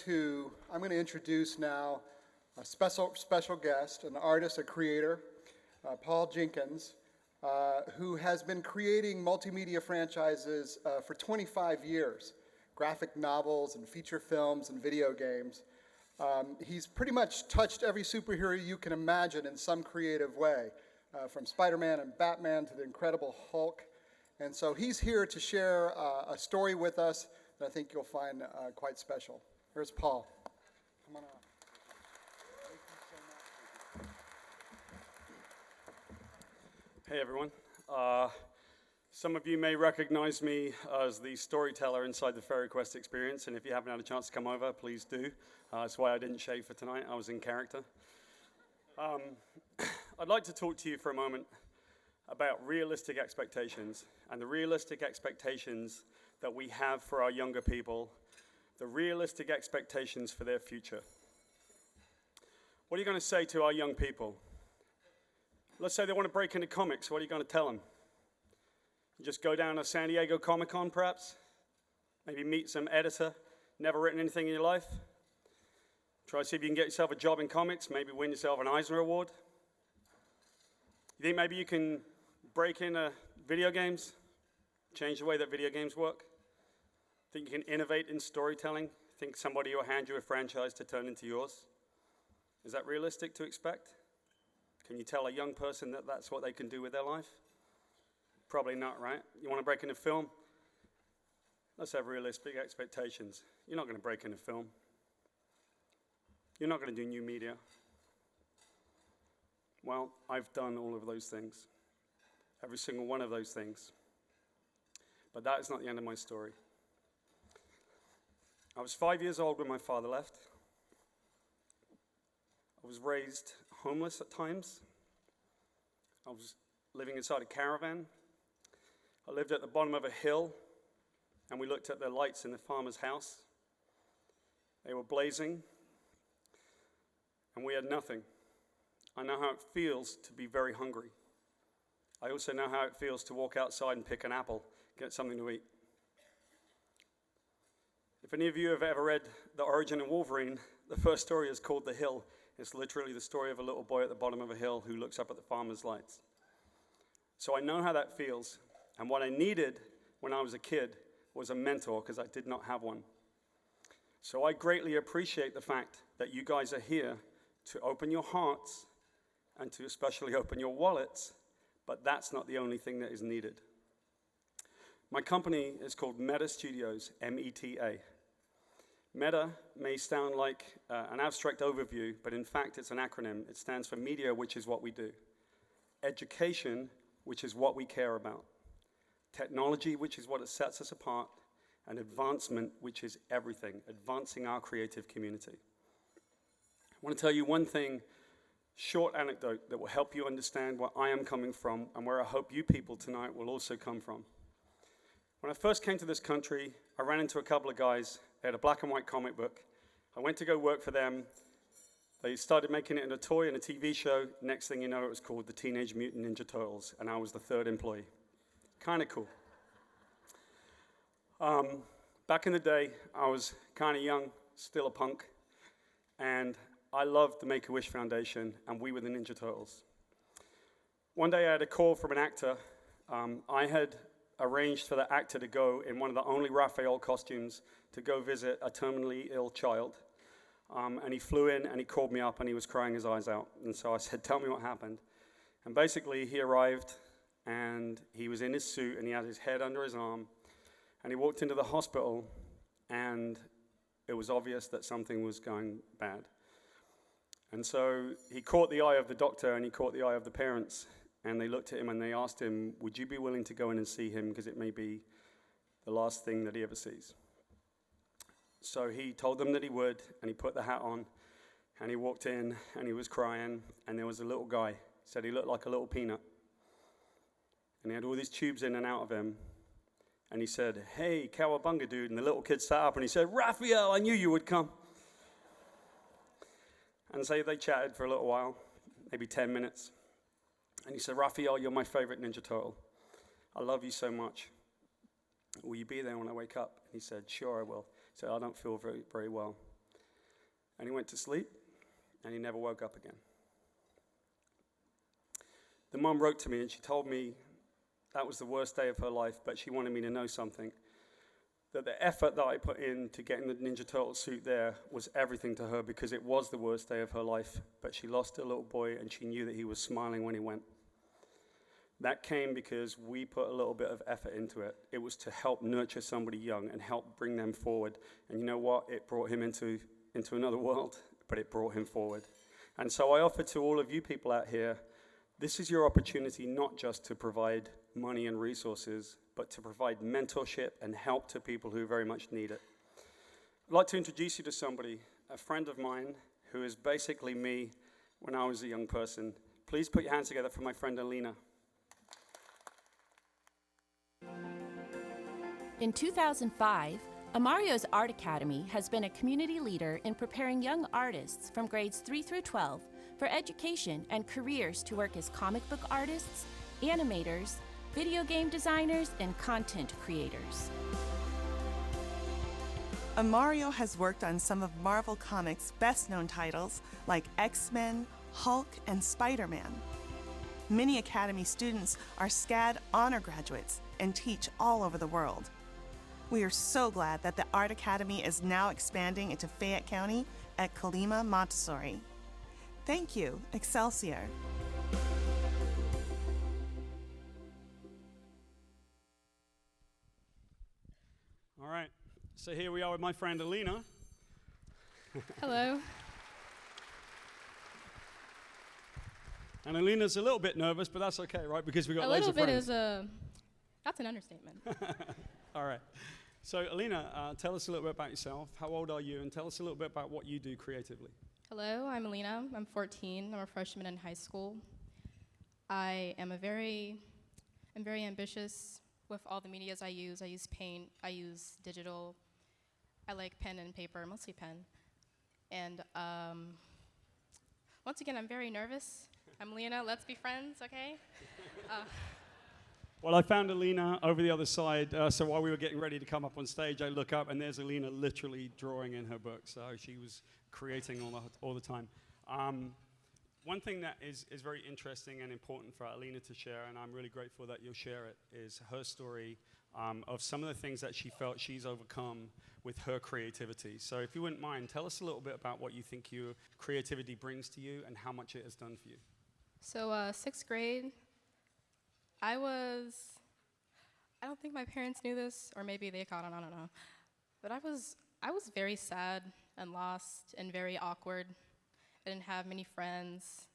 I'm going to introduce now a special guest, an artist, a creator, Paul Jenkins, who has been creating multimedia franchises for 25 years, graphic novels and feature films and video games. He's pretty much touched every superhero you can imagine in some creative way, from Spider-Man and Batman to the Incredible Hulk. And so he's here to share a story with us that I think you'll find quite special. Here's Paul. Come on up. Thank you so much. Hey everyone. Some of you may recognize me as the storyteller inside the Fairy Quest experience, and if you haven't had a chance to come over, please do. That's why I didn't shave for tonight. I was in character. I'd like to talk to you for a moment about realistic expectations and the realistic expectations that we have for our younger people, the realistic expectations for their future. What are you going to say to our young people? Let's say they want to break into comics. What are you going to tell them? You just go down to San Diego Comic-Con, perhaps? Maybe meet some editor, never written anything in your life? Try to see if you can get yourself a job in comics, maybe win yourself an Eisner Award? You think maybe you can break into video games, change the way that video games work? Think you can innovate in storytelling? Think somebody will hand you a franchise to turn into yours? Is that realistic to expect? Can you tell a young person that that's what they can do with their life? Probably not, right? You want to break into film? Let's have realistic expectations. You're not going to break into film. You're not going to do new media. Well, I've done all of those things. Every single one of those things. But that is not the end of my story. I was 5 years old when my father left. I was raised homeless at times. I was living inside a caravan. I lived at the bottom of a hill, and we looked at the lights in the farmer's house. They were blazing, and we had nothing. I know how it feels to be very hungry. I also know how it feels to walk outside and pick an apple, get something to eat. If any of you have ever read The Origin of Wolverine, the first story is called The Hill. It's literally the story of a little boy at the bottom of a hill who looks up at the farmer's lights. So I know how that feels. And what I needed when I was a kid was a mentor, because I did not have one. So I greatly appreciate the fact that you guys are here to open your hearts and to especially open your wallets, but that's not the only thing that is needed. My company is called Meta Studios, M-E-T-A. Meta may sound like an abstract overview, but in fact it's an acronym. It stands for media, which is what we do. Education, which is what we care about. Technology, which is what sets us apart. And advancement, which is everything, advancing our creative community. I want to tell you one thing, short anecdote that will help you understand where I am coming from and where I hope you people tonight will also come from. When I first came to this country, I ran into a couple of guys. They had a black and white comic book. I went to go work for them. They started making it into a toy and a TV show. Next thing you know, it was called the Teenage Mutant Ninja Turtles, and I was the third employee. Kind of cool. Back in the day, I was kind of young, still a punk, and I loved the Make-A-Wish Foundation, and we were the Ninja Turtles. One day I had a call from an actor. I had arranged for the actor to go in one of the only Raphael costumes to go visit a terminally ill child. And he flew in and he called me up and he was crying his eyes out. And so I said, tell me what happened. And basically he arrived and he was in his suit and he had his head under his arm. And he walked into the hospital and it was obvious that something was going bad. And so he caught the eye of the doctor and he caught the eye of the parents. And they looked at him and they asked him, would you be willing to go in and see him because it may be the last thing that he ever sees? So he told them that he would, and he put the hat on, and he walked in, and he was crying, and there was a little guy. He said he looked like a little peanut. And he had all these tubes in and out of him. And he said, hey, cowabunga, dude. And the little kid sat up and he said, Raphael, I knew you would come. And so they chatted for a little while, maybe 10 minutes. And he said, Raphael, you're my favorite Ninja Turtle. I love you so much. Will you be there when I wake up? And he said, sure, I will. He said, I don't feel very, very well. And he went to sleep, and he never woke up again. The mom wrote to me, and she told me that was the worst day of her life, but she wanted me to know something. That the effort that I put in to getting the Ninja Turtle suit there was everything to her, because it was the worst day of her life, but she lost her little boy, and she knew that he was smiling when he went. That came because we put a little bit of effort into it. It was to help nurture somebody young and help bring them forward. And you know what? It brought him into another world, but it brought him forward. And so I offer to all of you people out here, this is your opportunity not just to provide money and resources, but to provide mentorship and help to people who very much need it. I'd like to introduce you to somebody, a friend of mine, who is basically me when I was a young person. Please put your hands together for my friend Alina. In 2005, Amario's Art Academy has been a community leader in preparing young artists from grades 3 through 12 for education and careers to work as comic book artists, animators, video game designers, and content creators. Amario has worked on some of Marvel Comics' best-known titles like X-Men, Hulk, and Spider-Man. Many Academy students are SCAD honor graduates and teach all over the world. We are so glad that the Art Academy is now expanding into Fayette County at Colima Montessori. Thank you, Excelsior. All right, so here we are with my friend Alina. Hello. And Alina's a little bit nervous, but that's okay, right? Because we've got A loads little of bit friends. is that's an understatement. All right. So Alina, tell us a little bit about yourself. How old are you? And tell us a little bit about what you do creatively. Hello, I'm Alina. I'm 14. I'm a freshman in high school. I'm very ambitious with all the medias I use. I use paint. I use digital. I like pen and paper, mostly pen. And once again, I'm very nervous. I'm Alina. Let's be friends, okay? Well, I found Alina over the other side, so while we were getting ready to come up on stage, I look up, and there's Alina literally drawing in her book, so she was creating all the time. One thing that is very interesting and important for Alina to share, and I'm really grateful that you'll share it, is her story of some of the things that she felt she's overcome with her creativity. So if you wouldn't mind, tell us a little bit about what you think your creativity brings to you and how much it has done for you. So 6th grade, I don't think my parents knew this, or maybe they caught on, I don't know. But I was very sad and lost and very awkward. I didn't have many friends,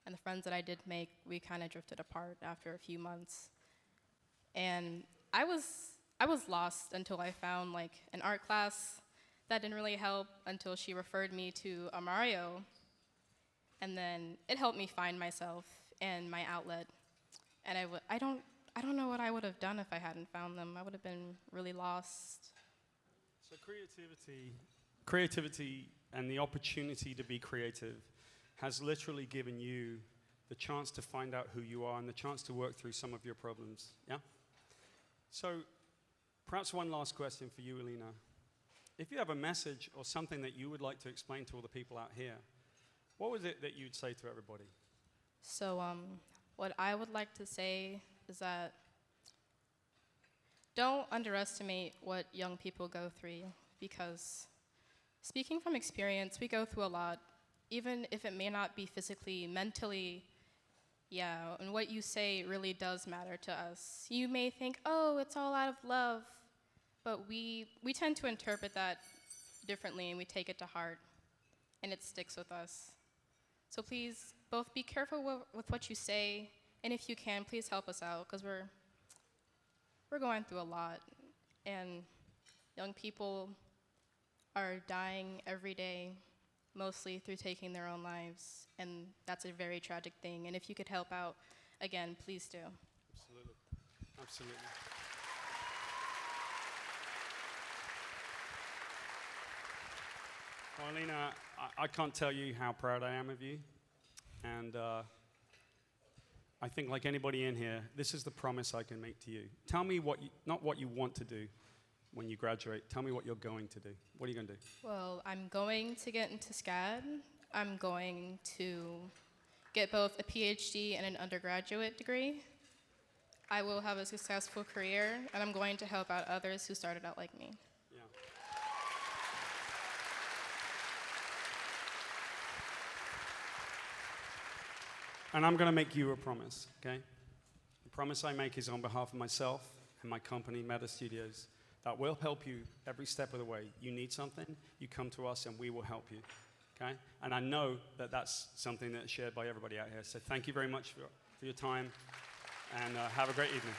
and the friends that I did make, we kind of drifted apart after a few months. And I was lost until I found like an art class that didn't really help until she referred me to Amario. And then it helped me find myself and my outlet. And I don't know what I would have done if I hadn't found them. I would have been really lost. So creativity and the opportunity to be creative has literally given you the chance to find out who you are and the chance to work through some of your problems, yeah? So perhaps one last question for you, Alina. If you have a message or something that you would like to explain to all the people out here, what was it that you'd say to everybody? So what I would like to say is that don't underestimate what young people go through, because speaking from experience, we go through a lot, even if it may not be physically, mentally, yeah, and what you say really does matter to us. You may think, oh, it's all out of love, but we tend to interpret that differently, and we take it to heart, and it sticks with us. So please, both be careful with what you say, and if you can, please help us out, because we're going through a lot, and young people are dying every day, mostly through taking their own lives, and that's a very tragic thing. And if you could help out, again, please do. Absolutely. Absolutely. Well, Alina, I can't tell you how proud I am of you. And I think like anybody in here, this is the promise I can make to you. Tell me not what you want to do, when you graduate? Tell me what you're going to do. What are you going to do? Well, I'm going to get into SCAD. I'm going to get both a PhD and an undergraduate degree. I will have a successful career, and I'm going to help out others who started out like me. Yeah. And I'm going to make you a promise, okay? The promise I make is on behalf of myself and my company, Meta Studios, that will help you every step of the way. You need something, you come to us, and we will help you, okay? And I know that that's something that's shared by everybody out here. So thank you very much for your time, and have a great evening.